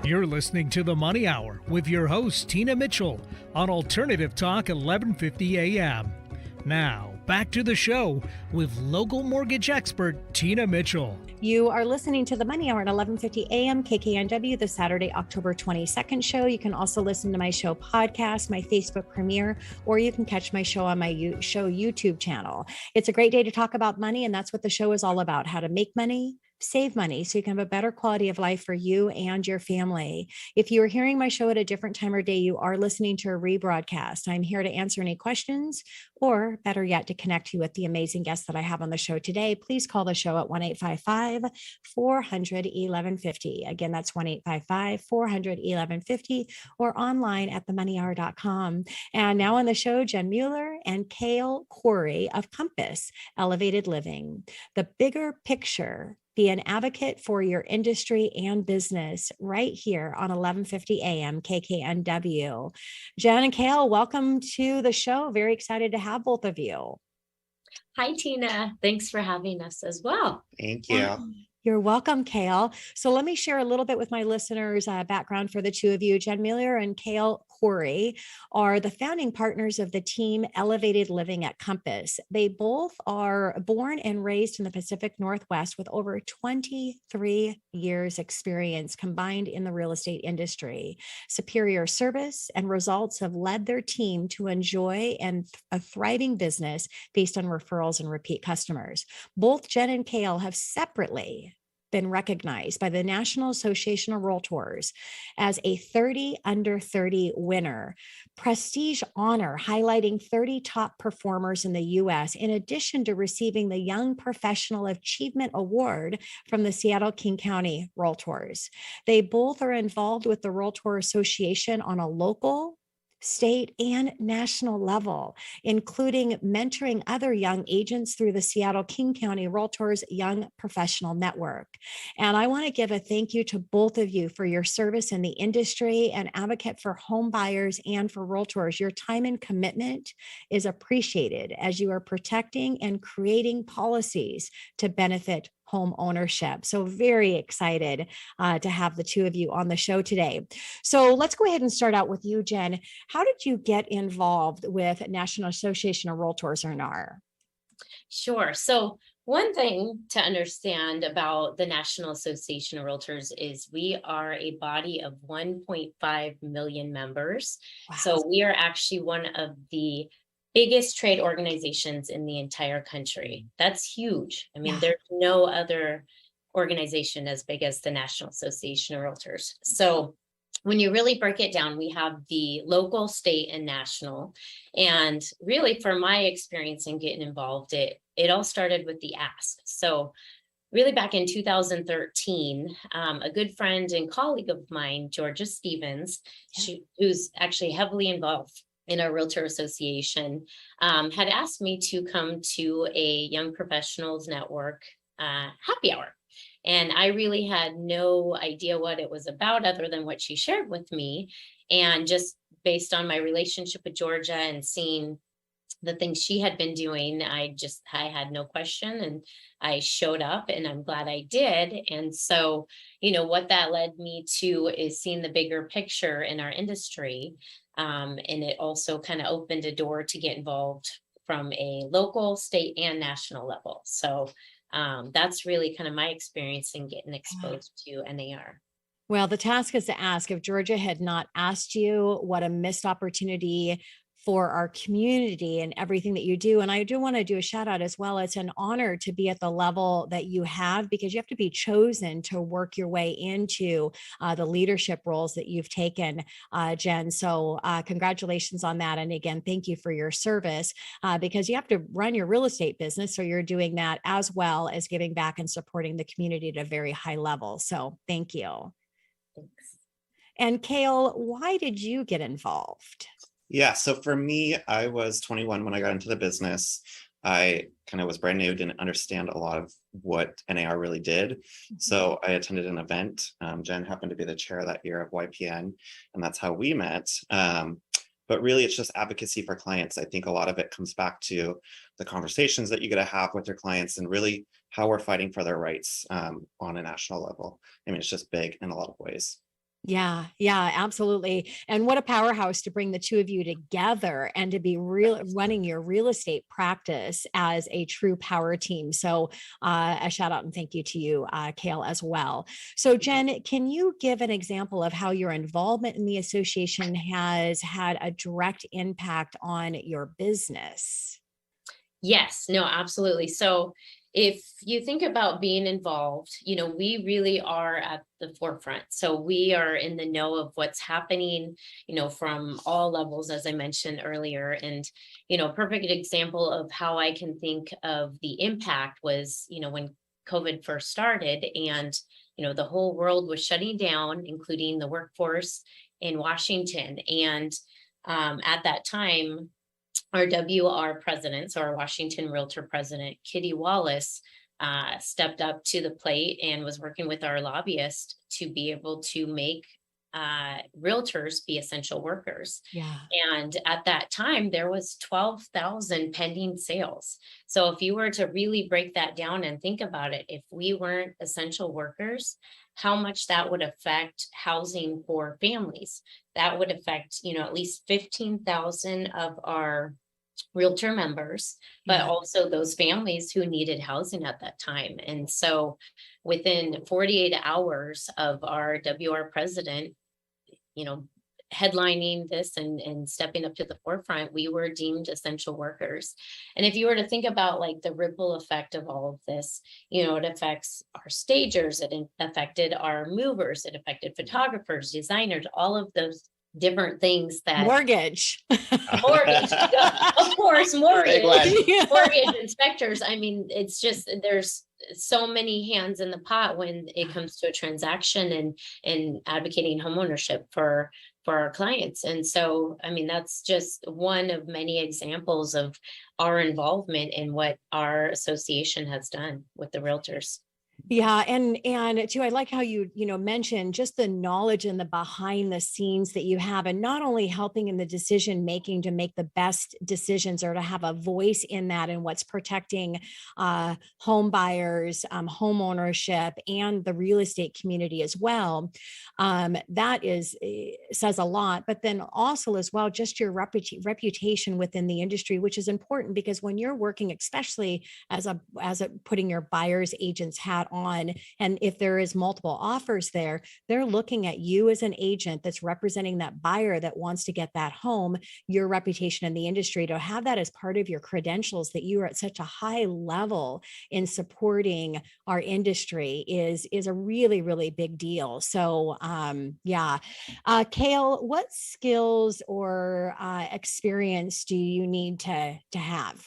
You're listening to The Money Hour with your host, Tina Mitchell, on Alternative Talk 1150 AM. Now, back to the show with local mortgage expert, Tina Mitchell. You are listening to The Money Hour at 1150 AM KKNW, the Saturday, October 22nd show. You can also listen to my show podcast, my Facebook premiere, or you can catch my show on my show YouTube channel. It's a great day to talk about money, and that's what the show is all about, how to make money, save money, so you can have a better quality of life for you and your family. If you are hearing my show at a different time or day, you are listening to a rebroadcast. I'm here to answer any questions, or better yet, to connect you with the amazing guests that I have on the show today. Please call the show at 1-855-400-1150. Again, that's 1-855-400-1150, or online at themoneyhour.com. And now on the show, Jenn Mueller and Kale Corey of Compass Elevated Living. The bigger picture. Be an advocate for your industry and business right here on 1150 AM KKNW. Jenn and Kale, welcome to the show. Very excited to have both of you. Hi, Tina. Thanks for having us as well. Thank you. You're welcome, Kale. So let me share a little bit with my listeners' background for the two of you. Jenn Mueller and Kale Corey are the founding partners of the team Elevated Living at Compass. They both are born and raised in the Pacific Northwest with over 23 years experience combined in the real estate industry. Superior service and results have led their team to enjoy a thriving business based on referrals and repeat customers. Both Jenn and Kale have separately been recognized by the National Association of REALTORS as a 30 under 30 winner, prestige honor highlighting 30 top performers in the U.S., in addition to receiving the Young Professional Achievement Award from the Seattle King County REALTORS. They both are involved with the REALTOR Association on a local, state, and national level, including mentoring other young agents through the Seattle King County REALTORS Young Professional Network. And I want to give a thank you to both of you for your service in the industry and advocate for home buyers and for REALTORs. Your time and commitment is appreciated as you are protecting and creating policies to benefit home ownership. So very excited to have the two of you on the show today. So let's go ahead and start out with you, Jenn. How did you get involved with National Association of REALTORS, or NAR? Sure. So one thing to understand about the National Association of REALTORS is we are a body of 1.5 million members. Wow. So we are actually one of the biggest trade organizations in the entire country. That's huge. I mean, there's no other organization as big as the National Association of REALTORS. So when you really break it down, we have the local, state, and national. And really, from my experience in getting involved, it all started with the ask. So really back in 2013, a good friend and colleague of mine, Georgia Stevens, who's actually heavily involved in our REALTOR Association, had asked me to come to a Young Professionals Network happy hour. And I really had no idea what it was about other than what she shared with me. And just based on my relationship with Georgia and seeing the things she had been doing, I had no question, and I showed up, and I'm glad I did. And so, what that led me to is seeing the bigger picture in our industry. And it also kind of opened a door to get involved from a local, state, and national level. So that's really kind of my experience in getting exposed to NAR. Well, the task is to ask. If Georgia had not asked you, what a missed opportunity for our community and everything that you do. And I do want to do a shout out as well. It's an honor to be at the level that you have, because you have to be chosen to work your way into the leadership roles that you've taken, Jenn. So congratulations on that. And again, thank you for your service, because you have to run your real estate business. So you're doing that as well as giving back and supporting the community at a very high level. So thank you. Thanks. And Kale, why did you get involved? Yeah, so for me, I was 21 when I got into the business. I kind of was brand new, didn't understand a lot of what NAR really did. So I attended an event. Jenn happened to be the chair that year of YPN, and that's how we met. But really, it's just advocacy for clients. I think a lot of it comes back to the conversations that you get to have with your clients and really how we're fighting for their rights on a national level. I mean, it's just big in a lot of ways. Yeah, absolutely. And what a powerhouse to bring the two of you together and to be running your real estate practice as a true power team. So a shout out and thank you to you, Kale, as well. So Jenn, can you give an example of how your involvement in the association has had a direct impact on your business? Yes, no, absolutely. So if you think about being involved, we really are at the forefront. So we are in the know of what's happening, from all levels, as I mentioned earlier. And, perfect example of how I can think of the impact was, when COVID first started and, the whole world was shutting down, including the workforce in Washington. And at that time, our WR president, so our Washington Realtor president, Kitty Wallace, stepped up to the plate and was working with our lobbyist to be able to make realtors be essential workers. Yeah. And at that time, there was 12,000 pending sales. So if you were to really break that down and think about it, if we weren't essential workers, how much that would affect housing for families. That would affect, at least 15,000 of our realtor members, but also those families who needed housing at that time. And so within 48 hours of our WR president, headlining this and stepping up to the forefront, we were deemed essential workers. And if you were to think about like the ripple effect of all of this, it affects our stagers, it affected our movers, it affected photographers, designers, all of those different things that mortgage, of course, mortgage inspectors. I mean, it's just, there's so many hands in the pot when it comes to a transaction and advocating homeownership for our clients. And so, I mean, that's just one of many examples of our involvement in what our association has done with the realtors. Yeah. And too, I like how you mentioned just the knowledge and the behind the scenes that you have, and not only helping in the decision making to make the best decisions or to have a voice in that and what's protecting home buyers, home ownership, and the real estate community as well. That says a lot, but then also as well, just your reputation within the industry, which is important because when you're working, especially as a putting your buyer's agent's hat on, and if there is multiple offers there, they're looking at you as an agent that's representing that buyer that wants to get that home. Your reputation in the industry, to have that as part of your credentials, that you are at such a high level in supporting our industry is a really, really big deal. So Kale, what skills or experience do you need to have?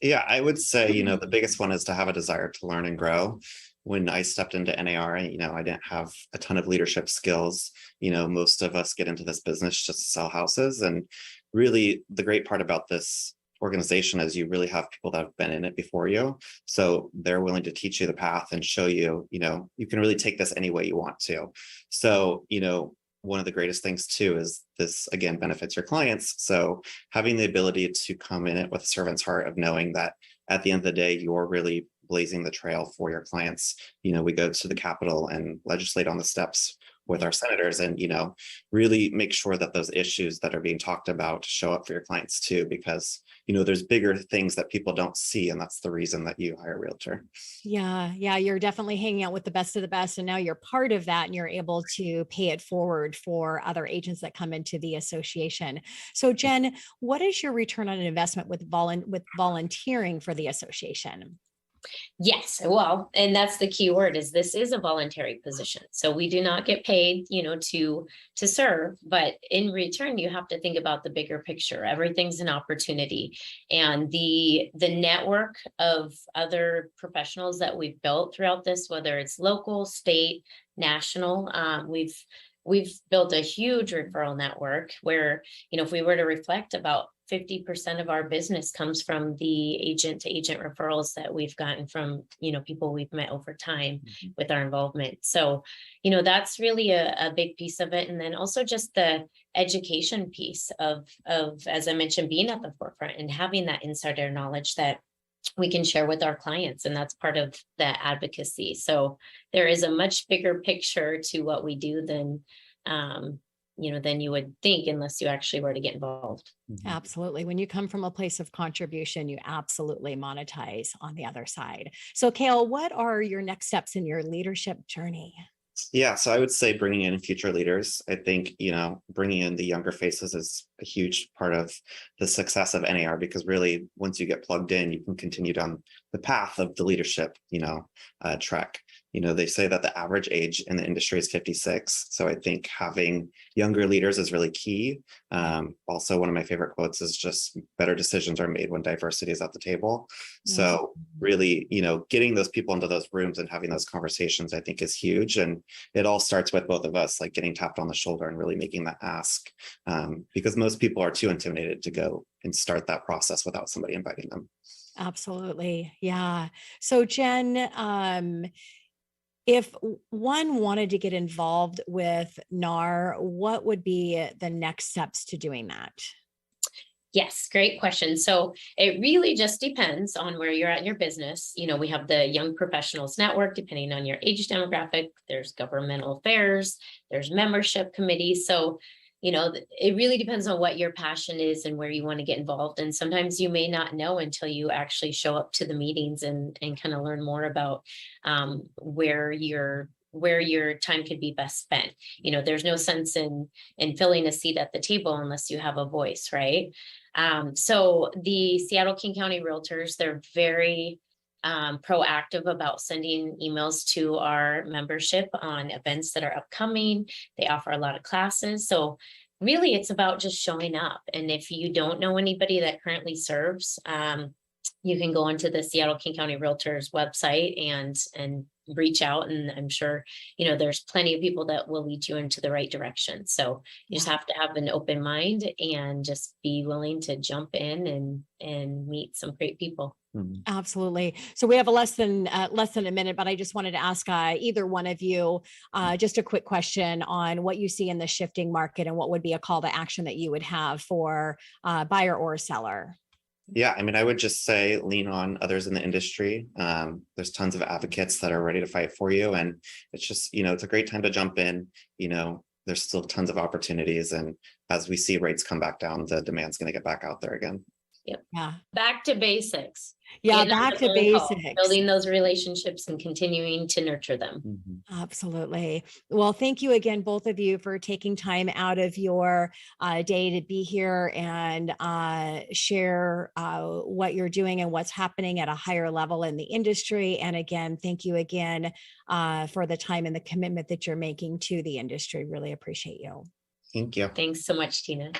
Yeah, I would say, the biggest one is to have a desire to learn and grow. When I stepped into NAR, I didn't have a ton of leadership skills. Most of us get into this business just to sell houses. And really the great part about this organization is you really have people that have been in it before you. So they're willing to teach you the path and show you, you can really take this any way you want to. So, one of the greatest things too is this, again, benefits your clients. So having the ability to come in it with a servant's heart of knowing that at the end of the day, you're really blazing the trail for your clients. We go to the Capitol and legislate on the steps with our senators and, really make sure that those issues that are being talked about show up for your clients too, because, there's bigger things that people don't see. And that's the reason that you hire a realtor. Yeah. You're definitely hanging out with the best of the best. And now you're part of that and you're able to pay it forward for other agents that come into the association. So Jenn, what is your return on investment with volunteering for the association? Yes, well, and that's the key word, is this is a voluntary position. So we do not get paid, to serve, but in return, you have to think about the bigger picture. Everything's an opportunity. And the network of other professionals that we've built throughout this, whether it's local, state, national, we've built a huge referral network where, if we were to reflect, about 50% of our business comes from the agent to agent referrals that we've gotten from, people we've met over time with our involvement. So, that's really a big piece of it. And then also just the education piece of, as I mentioned, being at the forefront and having that insider knowledge that we can share with our clients, and that's part of the advocacy. So there is a much bigger picture to what we do than than you would think unless you actually were to get involved. Absolutely. When you come from a place of contribution, you absolutely monetize on the other side. So Kale, what are your next steps in your leadership journey? Yeah, so I would say bringing in future leaders. I think, bringing in the younger faces is a huge part of the success of NAR, because really, once you get plugged in, you can continue down the path of the leadership, track. They say that the average age in the industry is 56. So I think having younger leaders is really key. Also, one of my favorite quotes is just better decisions are made when diversity is at the table. So really, getting those people into those rooms and having those conversations, I think is huge. And it all starts with both of us, like getting tapped on the shoulder and really making that ask, because most people are too intimidated to go and start that process without somebody inviting them. Absolutely. Yeah. So Jenn, if one wanted to get involved with NAR, what would be the next steps to doing that? Yes, great question. So it really just depends on where you're at in your business. We have the Young Professionals Network, depending on your age demographic. There's governmental affairs, there's membership committees. So, it really depends on what your passion is and where you want to get involved. And sometimes you may not know until you actually show up to the meetings and kind of learn more about where your time could be best spent. There's no sense in filling a seat at the table unless you have a voice, right? So the Seattle King County REALTORS, they're very proactive about sending emails to our membership on events that are upcoming. They offer a lot of classes. So really, it's about just showing up. And if you don't know anybody that currently serves, you can go onto the Seattle King County REALTORS website and reach out. And I'm sure, there's plenty of people that will lead you into the right direction. So you just have to have an open mind and just be willing to jump in and meet some great people. Absolutely. So we have less than a minute, but I just wanted to ask either one of you just a quick question on what you see in the shifting market and what would be a call to action that you would have for buyer or seller. Yeah, I would just say lean on others in the industry. There's tons of advocates that are ready to fight for you. And it's just, it's a great time to jump in. There's still tons of opportunities. And as we see rates come back down, the demand's going to get back out there again. Yep. Yeah. Back to basics. Yeah, back to basics. Building those relationships and continuing to nurture them. Absolutely. Well, thank you again, both of you, for taking time out of your day to be here and share what you're doing and what's happening at a higher level in the industry. And again, thank you again for the time and the commitment that you're making to the industry. Really appreciate you. Thank you. Thanks so much, Tina.